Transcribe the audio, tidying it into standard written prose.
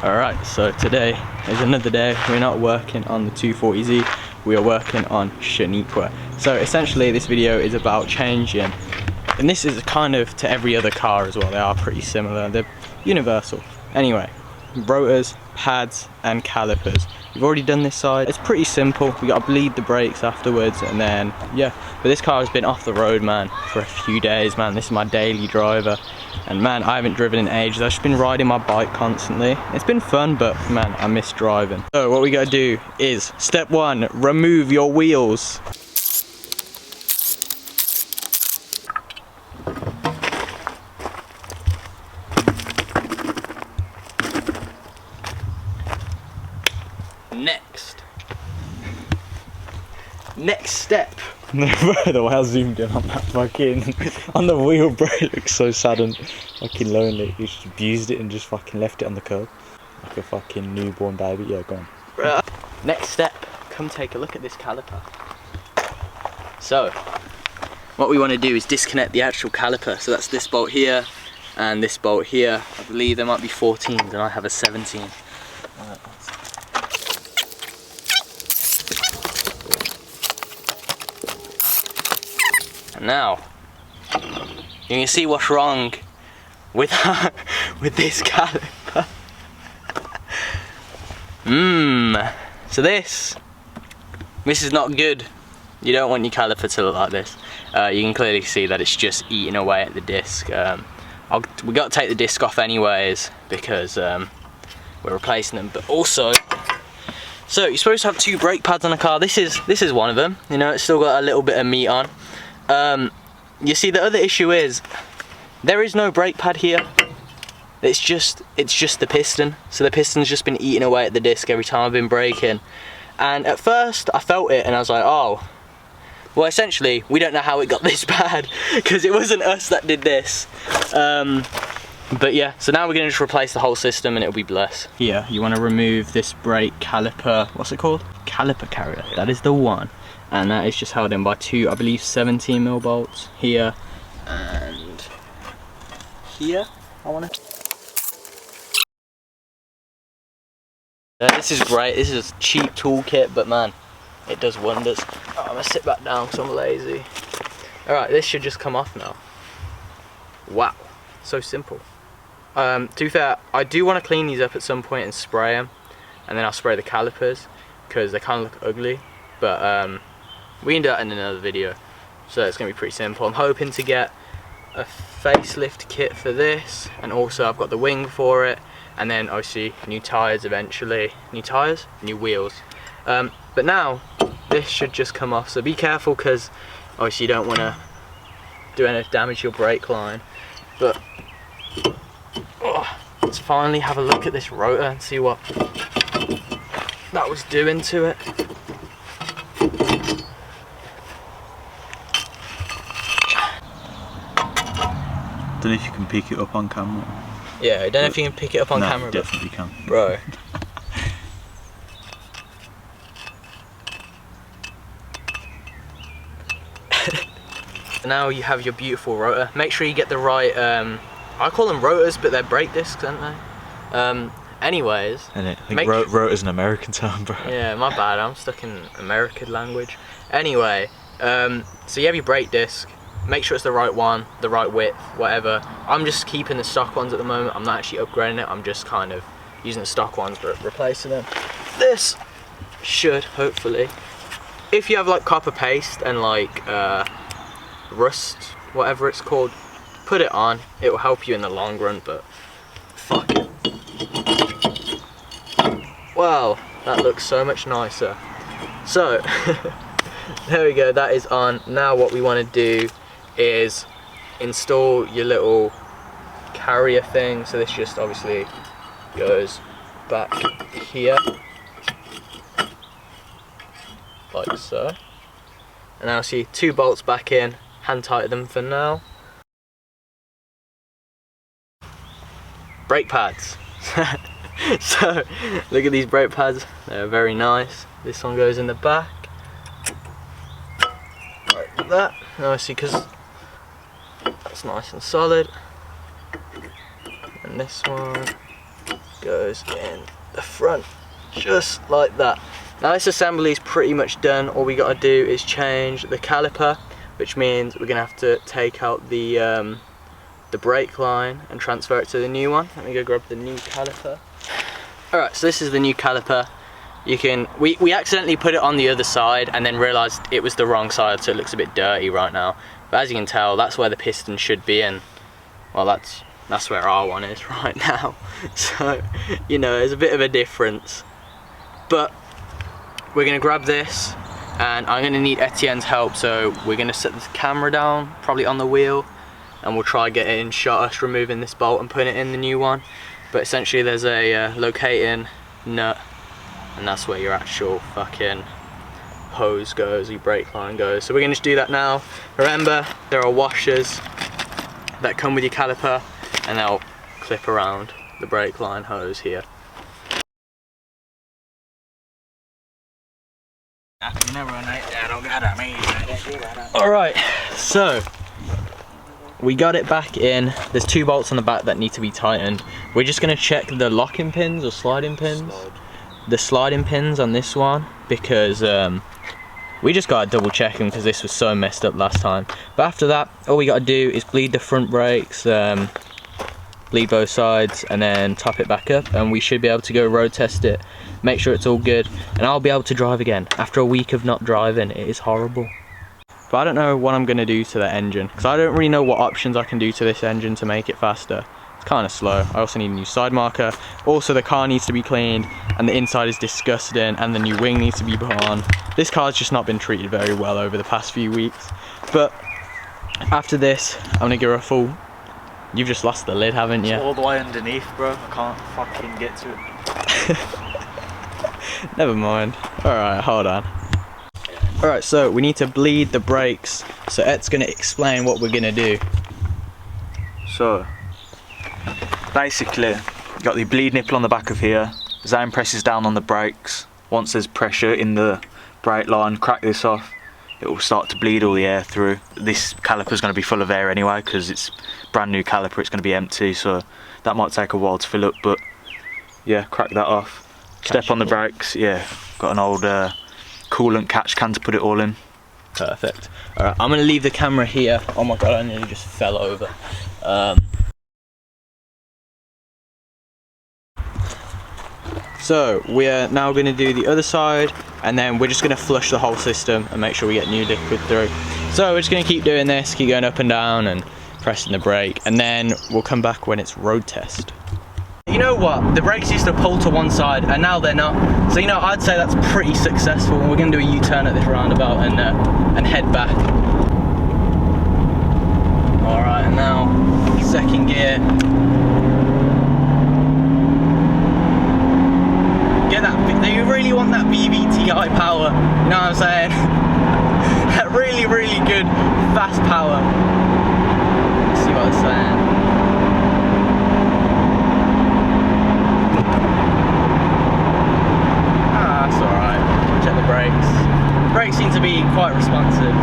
Alright, so today is another day. We're not working on the 240Z, we are working on Scirocco. So essentially this video is about changing, and this is kind of to every other car as well, they are pretty similar, they're universal. Anyway, rotors, pads and calipers. We've already done this side, it's pretty simple, we got to bleed the brakes afterwards and then, yeah. But this car has been off the road, man, for a few days, man. This is my daily driver. And man, I haven't driven in ages. I've just been riding my bike constantly. It's been fun, but man, I miss driving. So what we gotta do is, step one, remove your wheels. Next step. The way I zoomed in on that fucking on the wheel, bro, it looks so sad and fucking lonely. He just abused it and just fucking left it on the curb like a fucking newborn baby. Yeah, go on. Next step, come take a look at this caliper. So what we want to do is disconnect the actual caliper. So that's this bolt here and this bolt here. I believe there might be 14s and I have a 17. Now, you can see what's wrong with with this caliper. So this is not good. You don't want your caliper to look like this. You can clearly see that it's just eating away at the disc. We got to take the disc off anyways because we're replacing them. But also, so you're supposed to have 2 brake pads on a car. This is one of them. You know, it's still got a little bit of meat on. You see, the other issue is there is no brake pad here. It's just the piston. So the piston's just been eating away at the disc every time I've been braking. And at first I felt it and I was like, oh, well, essentially we don't know how it got this bad because it wasn't us that did this. But yeah, so now we're gonna just replace the whole system and it'll be blessed. Here, you want to remove this brake caliper. What's it called? Caliper carrier. That is the one. And that is just held in by 2, I believe, 17mm bolts here and here. This is great. This is a cheap toolkit, but man, it does wonders. Oh, I'm gonna sit back down because I'm lazy. All right, this should just come off now. Wow, so simple. To be fair, I do want to clean these up at some point and spray them, and then I'll spray the calipers because they kind of look ugly. But we can do that in another video, so it's going to be pretty simple. I'm hoping to get a facelift kit for this, and also I've got the wing for it, and then obviously new tyres eventually. New tyres? New wheels. But now, this should just come off, so be careful because obviously you don't want to do any damage to your brake line. But let's finally have a look at this rotor and see what that was doing to it. I don't know if you can pick it up on camera. Yeah, I don't know if you can pick it up on camera. No, definitely can. Bro. Now you have your beautiful rotor. Make sure you get the right, I call them rotors, but they're brake discs, aren't they? Anyways. I think rotor's an American term, bro. Yeah, my bad, I'm stuck in American language. Anyway, so you have your brake disc. Make sure it's the right one, the right width, whatever. I'm just keeping the stock ones at the moment. I'm not actually upgrading it. I'm just kind of using the stock ones but replacing them. This should, hopefully, if you have like copper paste and like rust, whatever it's called, put it on. It will help you in the long run, but fuck it. Wow, that looks so much nicer. So, there we go, that is on. Now what we want to do is install your little carrier thing. So this just obviously goes back here like so, and now see 2 bolts back in. Hand tighten them for now. Brake pads. So look at these brake pads, they're very nice. This one goes in the back like that. Now see, because that's nice and solid. And this one goes in the front, just like that. Now this assembly is pretty much done. All we got to do is change the caliper, which means we're gonna have to take out the brake line and transfer it to the new one. Let me go grab the new caliper. Alright, so this is the new caliper. We accidentally put it on the other side and then realised it was the wrong side, so it looks a bit dirty right now. But as you can tell, that's where the piston should be, and well, that's where our one is right now. So, you know, there's a bit of a difference. But we're gonna grab this, and I'm gonna need Etienne's help, so we're gonna set the camera down, probably on the wheel, and we'll try get it in shot us removing this bolt and putting it in the new one. But essentially there's a locating nut, and that's where your actual fucking hose goes, your brake line goes. So we're gonna just do that now. Remember, there are washers that come with your caliper, and they'll clip around the brake line hose here. Alright, so we got it back in. There's 2 bolts on the back that need to be tightened. We're just gonna check the locking pins or sliding pins. The sliding pins on this one, because we just gotta double check them because this was so messed up last time. But after that, all we gotta do is bleed the front brakes, bleed both sides, and then top it back up, and we should be able to go road test it, make sure it's all good, and I'll be able to drive again. After a week of not driving, it is horrible. But I don't know what I'm gonna do to the engine, because I don't really know what options I can do to this engine to make it faster. It's kind of slow. I also need a new side marker. Also, the car needs to be cleaned, and the inside is disgusting, and the new wing needs to be put on. This car's just not been treated very well over the past few weeks. But after this, I'm gonna give her a full... You've just lost the lid, haven't you? It's all the way underneath, bro. I can't fucking get to it. Never mind. Alright, hold on. Alright, so we need to bleed the brakes. So Ed's gonna explain what we're gonna do. So, basically, you got the bleed nipple on the back of here. Zane presses down on the brakes. Once there's pressure in the brake line, crack this off. It will start to bleed all the air through. This caliper's going to be full of air anyway because it's brand new caliper. It's going to be empty, so that might take a while to fill up. But yeah, crack that off. Step on the brakes. Yeah, got an old coolant catch can to put it all in. Perfect. Alright, I'm going to leave the camera here. Oh my god, I nearly just fell over. So we're now going to do the other side, and then we're just going to flush the whole system and make sure we get new liquid through. So we're just going to keep doing this, keep going up and down and pressing the brake, and then we'll come back when it's road test. You know what, the brakes used to pull to one side and now they're not. So you know, I'd say that's pretty successful. We're going to do a U-turn at this roundabout and head back. Alright, and now second gear. Get that, do you really want that BBTI power? You know what I'm saying? That really, really good fast power. Let's see what it's saying. Ah, that's alright. Check the brakes. Brakes seem to be quite responsive.